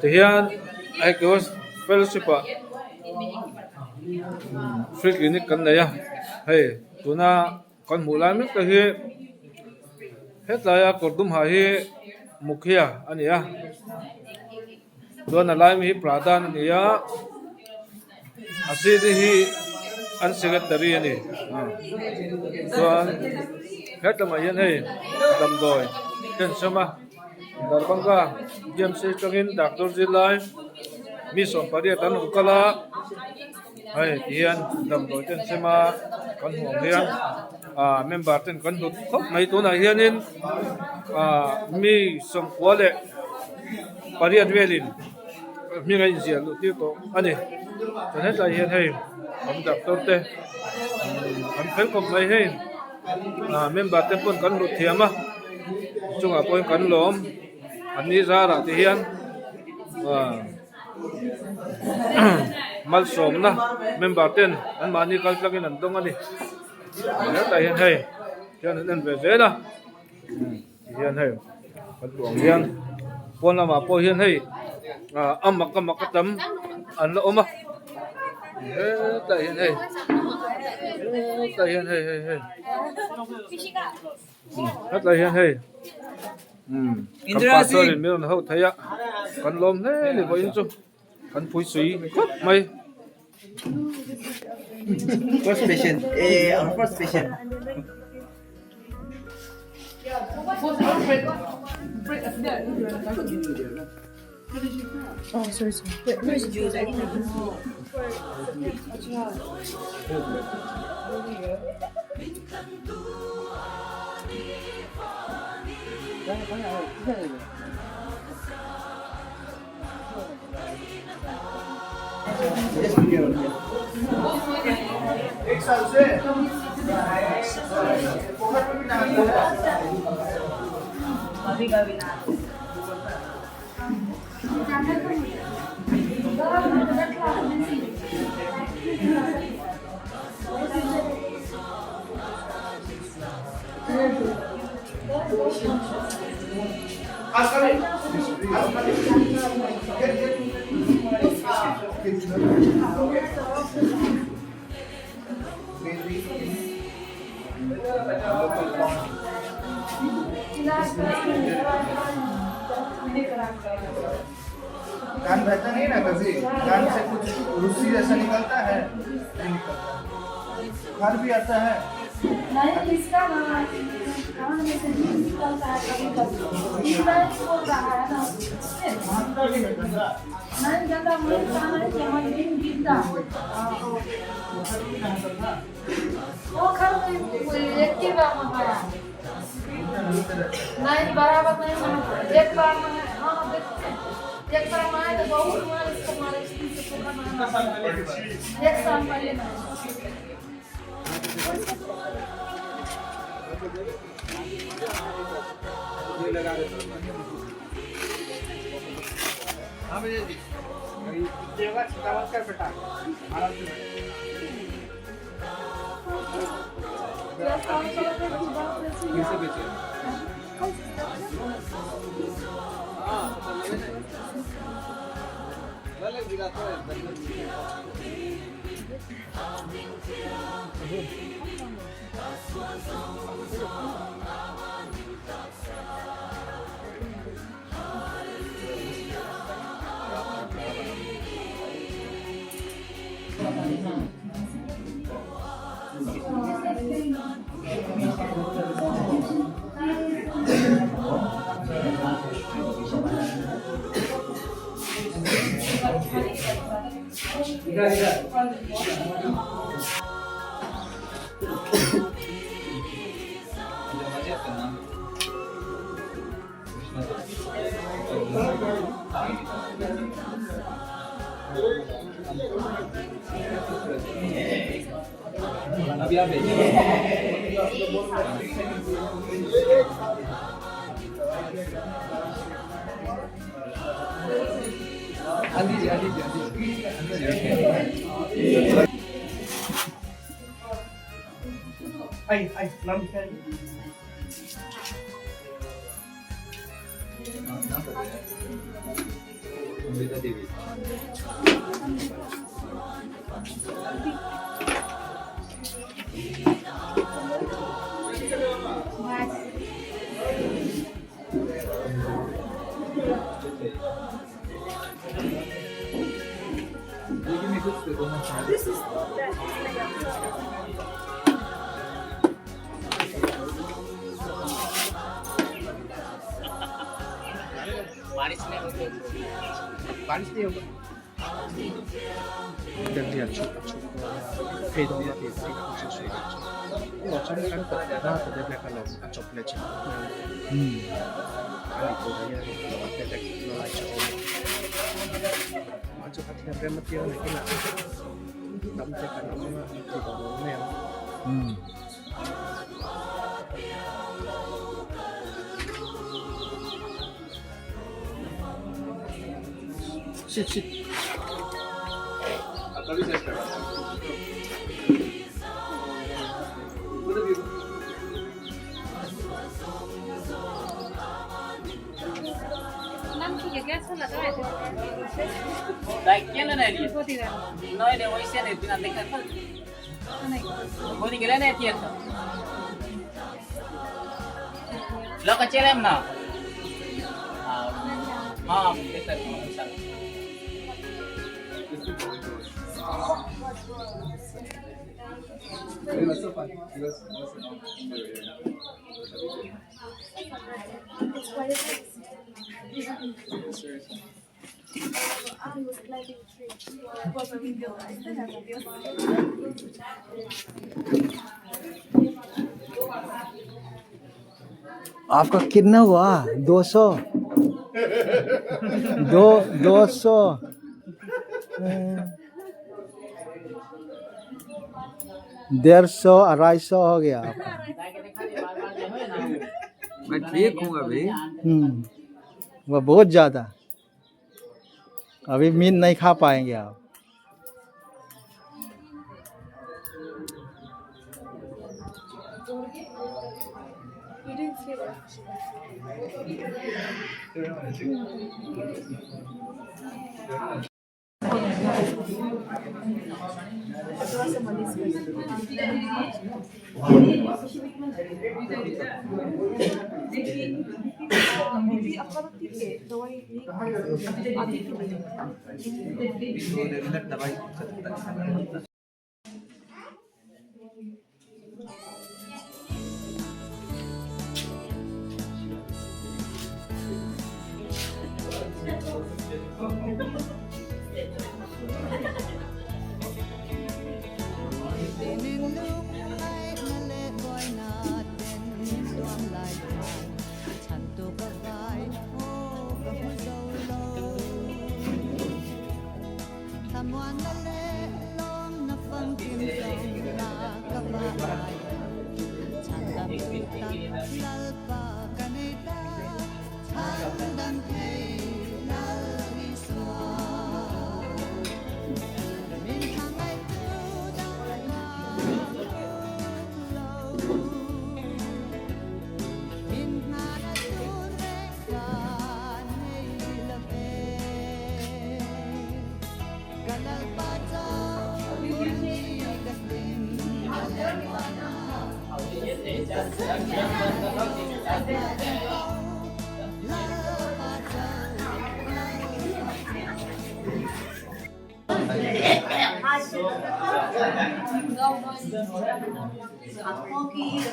thì hiện ai có fellowship à free clinic kan này à hay tụi na con mù lai cái hi hết lại à cột ha hi mukhia anh à tụi na lai mi pradhan anh à asidi hi an secretary ani tụi hết là mà hiện hay đầm rồi trên sama Darbanga GMC Chongin Dr. Zilai Mission Padia Tan Ukala hay hian đầm rồi trên sama con huang hian member trên con hút khóc mấy tuổi này hianin mi song qua lệ Padia Dwelin mi ngay gì lúc tiêu to anh ấy cho nên là hiện hay ông Dr. Te ông phải cùng này hay member trên con hút thiam á chung à point con lom anh đi ra là thì hiền mal som na member ten anh mà đi coi cái lần đông anh đi rất là hiền hay cho nên về dễ đó hiền hay con tuồng hiền con là mà po hiền hay âm mặc cái tấm anh lỗ mà rất là hiền hay rất là hiền hay rất là hiền hay Interesting. Meron na ho thaya. Kan lom ne ni bo inso. Kan pui sui. Mai. First patient. Our first patient. Oh, sorry. Where's Jules? I think एक साल से कभी कभी ना कान बहता नहीं ना कभी कान से कुछ रुसी जैसा निकलता है नहीं निकलता बुखार भी आता है नहीं इसका कान में से भी निकलता है कभी कभी इस तरह बोल रहा है ना मात्रा भी नहीं गंदा नहीं गंदा मुझे कान में जमन दिन गिरता वो खर में एक ही बार मंगाया नहीं बराबर नहीं मंगाया एक बार मंगाया हाँ देखते एक बार मंगाया तो बहुत हुआ इसको मारे एक साल पहले हाँ भैया जी देवा चिंतावत कर बेटा आराम से कैसे बेचे अभी आप आई नाम क्या है Amrita Devi. This is that. बारिश नहीं होगा जल्दी अच्छा फेद हो जाती है वो अच्छा नहीं करता है ना तो जब लेकर लो चॉकलेट खाली तो है ये तक लो अच्छा हो अच्छा खाती है प्रेम मत करो लेकिन तब तक करना होगा तो बोलने Shit, shit. Nói đều ấy xe này từ nào tính là phân. Bố thì cái đấy này tiền. Lo cái em nào. Cái tật không sao. It's quite a nice. I was climbing a tree. It was a video. I still have videos. आपका कितना हुआ 200 200 150 250 हो गया आपका। मैं ठीक हूँ अभी। वह बहुत ज़्यादा अभी मीट नहीं खा पाएंगे आप। You didn't see it.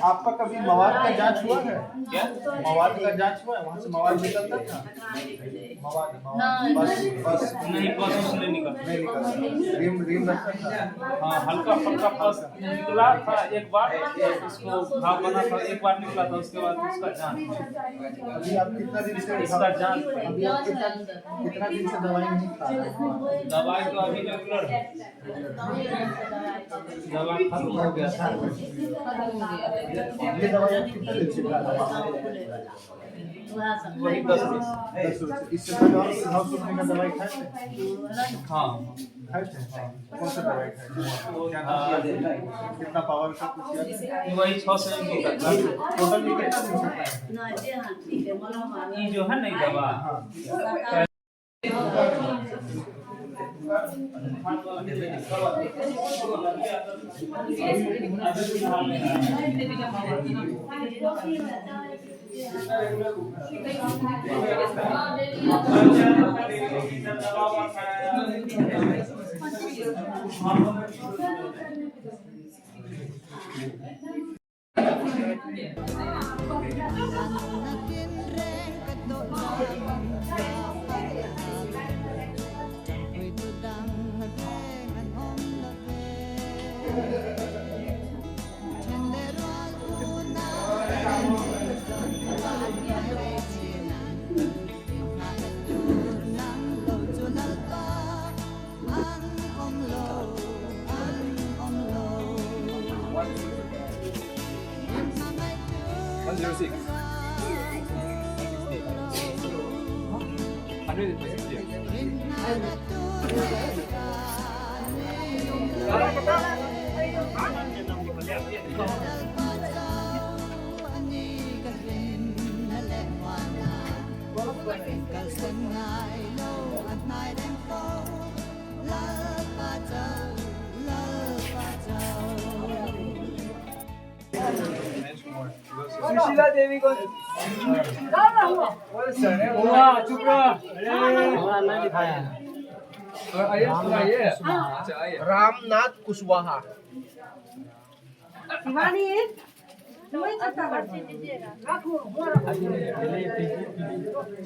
आपका कभी मवाद का जांच हुआ है? क्या मवाद का जांच हुआ है? वहाँ से मवाद निकलता था? मवाद बस नहीं बस उसने निकल नहीं निकलता। रीम रखता था। हाँ हल्का फल्का बस निकला था एक बार उसको घाव बना था एक बार निकला था उसके बाद उसका जान अभी आप कितना दिन से इसका जान अभी आप कितना दिन से दवाई नहीं खा रहे? दवाई तो अभी रेगुलर दवा खत्म हो गया था ये दवाई आप कितना दिन से खा रहे हैं? वही 10 दिन इससे पहले और हाउस सूखने का दवाई खाए थे? हाँ खाए थे? कौन सा दवाई खाए थे? क्या नाम किया? कितना पावर का कुछ याद है? वही 6 से निकला था टोटल में कितना दिन से खाए? ये जो है नहीं दवा सुशीला देवी को रामनाथ कुशवाहा। शिवानी तुम्हें चिंता कर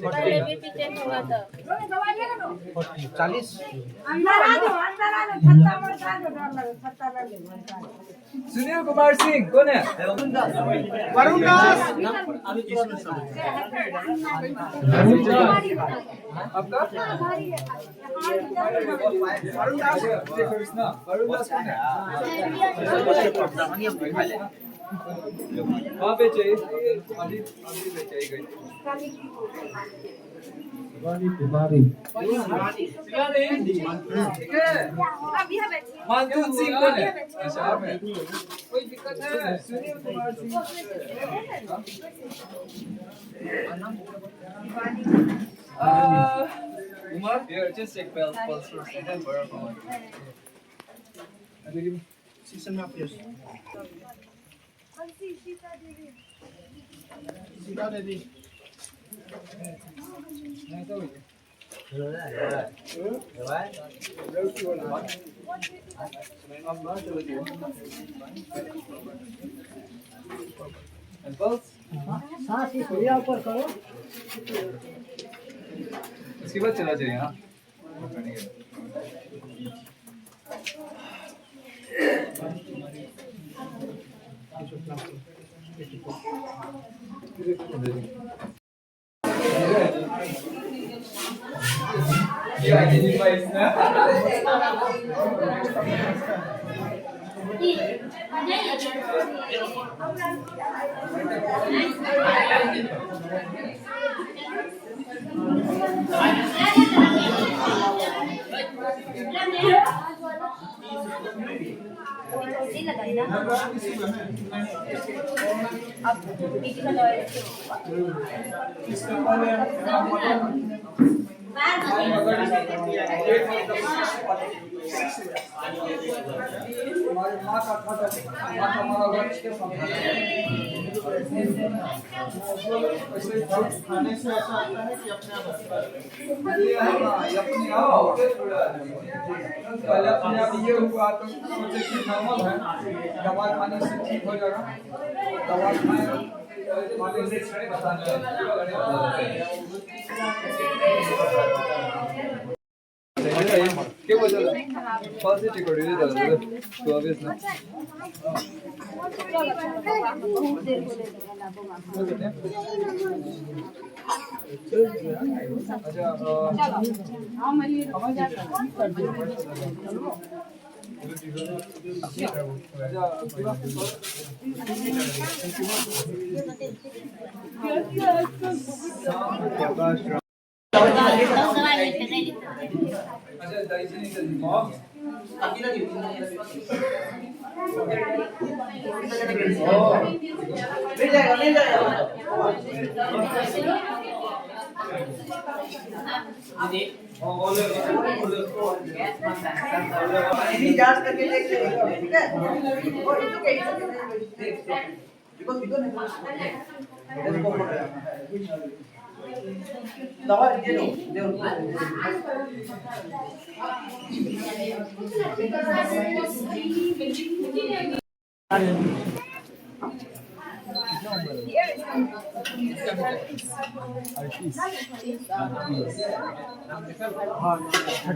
पहले बीपी चेक हुआ था 40। अंदर आ जाओ छत्ता पर आ जाओ डर लगे छत्ता पर ले सुनील कुमार सिंह कौन है? वरुण दास। आपका वरुण दास। वरुण दास कौन है? वहाँ पे चाहिए अभी पे चाहिए गई ठीक है। मानसून सिंह कौन है? अच्छा आप है। कोई दिक्कत है? Sunil Kumar Singh Umar, here just check pulse first and then we're on. Season में आप सीता देवी। And pulse? ऊपर करो इसके बाद चला जाइए हाँ Yeah, I can advise now. लगाई ना अब बीपी का दवाई हमारे माँ का खाता माँ का हमारा वंश के खाने से ऐसा आता है कि अपने आप अपने आप पहले अपने आप ये हुआ तो सोचे कि नॉर्मल है दवा खाने से ठीक हो जाएगा दवा खाने से बताने क्या बोल रहा है पॉजिटिव को रिलीज कर दो तो ऑब्वियस ना अच्छा अच्छा दाइजी नहीं चलती मॉम ले जाएगा जी ini जांच करके देख लेंगे ठीक है और इसको कैसे बिकॉज़ बिकॉज़ दवा दे दो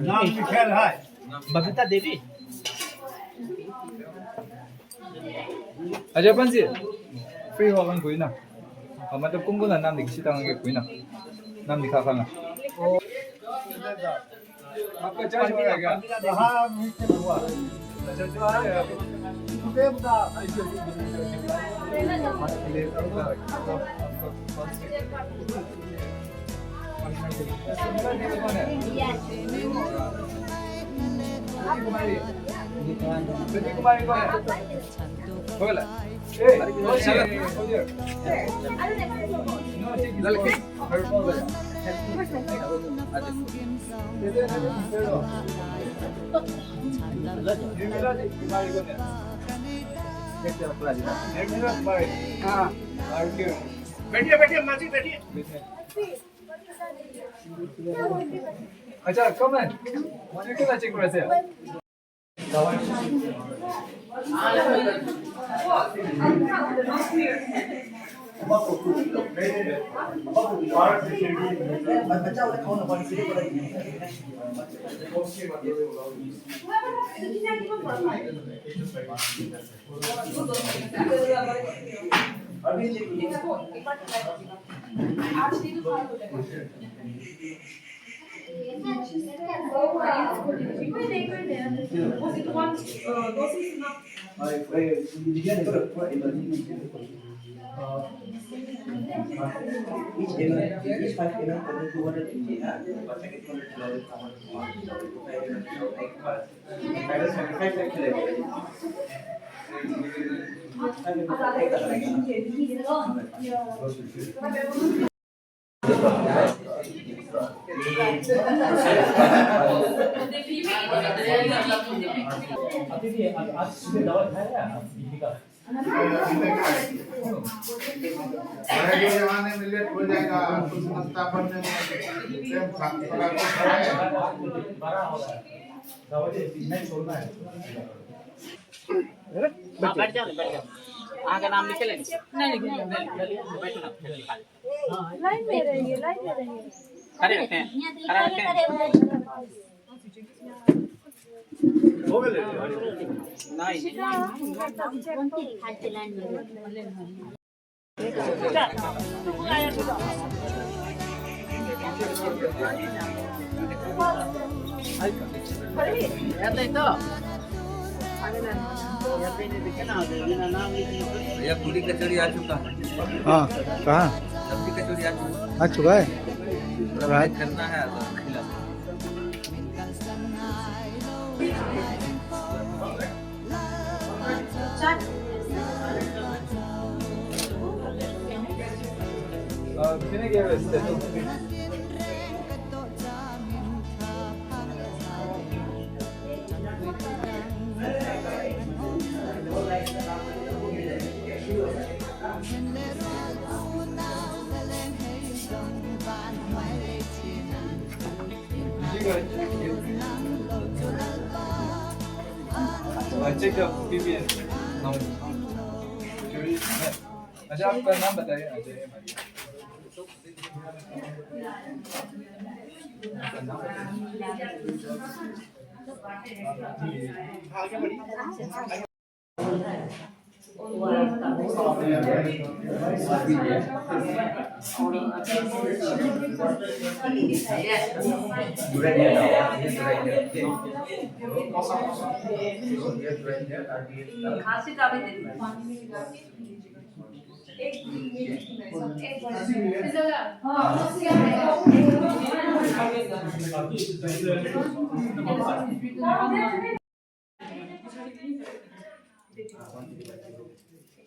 नाम लिखा है बबीता देवी Aja pan sih? Free ho kan kui na. मतलब कुंगु ना नाम लिखी तांगे के kui ना. नाम लिखा खाना. आपका चार्ज हो गया? हाँ मिलते हुआ अच्छा जो है देवता Jadi kemarin kau ya? Boleh. No बैठिए बैठिए माजी बैठिए अच्छा कम है मुझे क्या चेक कर रहे हैं बच्चा वाले कौन है सीधे पड़ा अभी each 5 ml contain 200 mg per packet 200 calories आज सुबह दवा खाया बिजली का जमाने में लेट हो जाएगा कुछ नाश्ता बनने में बड़ा हो रहा है दवा नहीं छोड़ना है हाँ बैठ जाओ आगे नाम लिख ले नहीं लिख बैठो ना लाइन में रहिए लाइन में रहिए खड़े रखते हैं खड़ा रखते हैं हो गए नहीं तो भैया पूरी कचौड़ी आ चुका है। हाँ कहाँ सब्जी कचौड़ी आ चुका आ चुका है है करना है तो खिला किने गया वैसे तो चेक पीपीएस अच्छा आपका नाम बताइए अजय खांसी का भी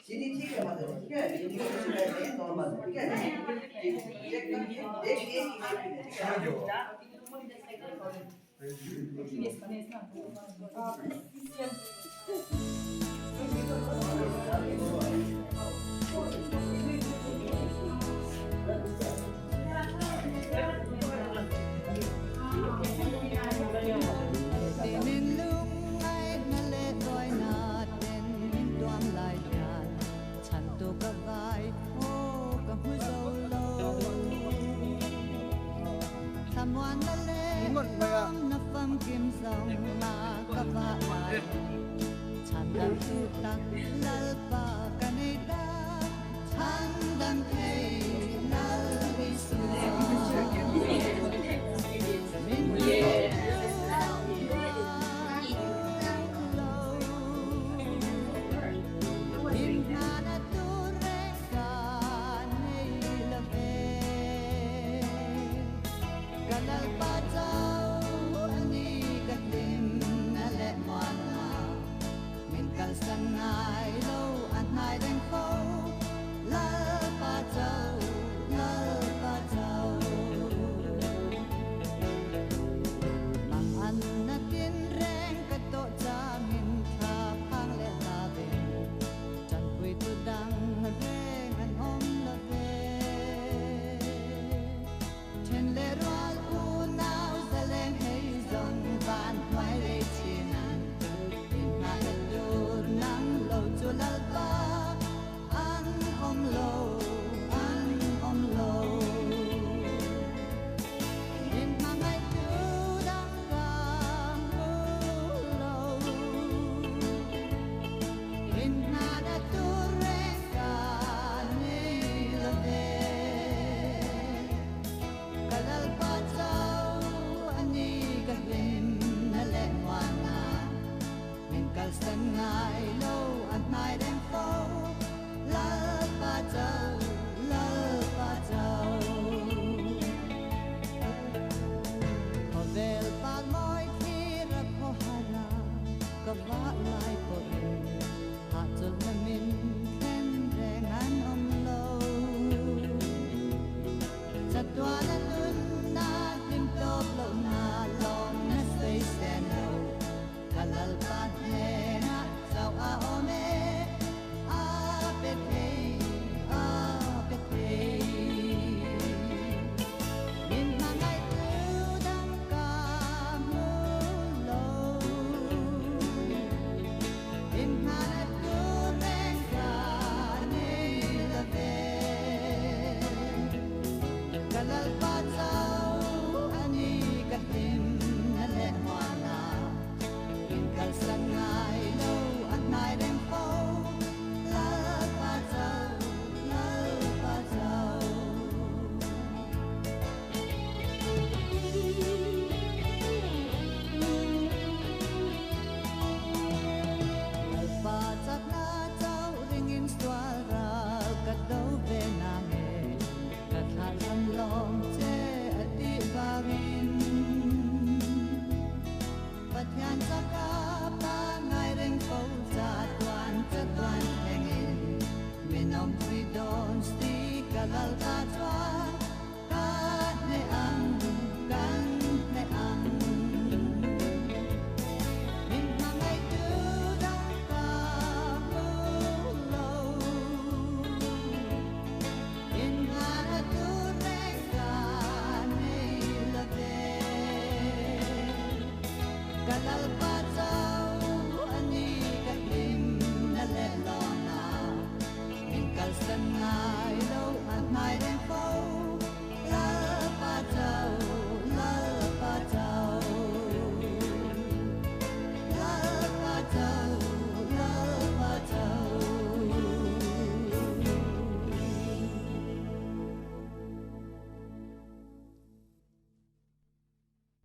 सीधी ठीक है मदर ठीक है सीधी है नॉर्मल ठीक है चेक कीजिए देखिए ठीक है kim sông mà các bạn lại chăn đam tu tắc lal pa Canada chăn đam thấy lal đi Sangai lâu ăn hai đánh phố la ba châu mang ăn na tiên reng cái tổ cha nghìn tha phang lệ la về chẳng quỳ tu đăng reng ăn ôm la về trên lệ roal u nao za leng hay dòng van mai lệ chiên lalpa an om lo in mangai tu dang gang lo in nada tu reka ni la ve kalalpa chau ani ka vin na le wana min kal san ngai lo mai đêm phố la ba châu họ về ba môi khi ra khó hana có vã lại bồi hạ chôn là mình khen rèn ăn om lâu chặt toa là luôn na tim top lâu na long na say stand lâu kalal pa he na sao a ome Kalal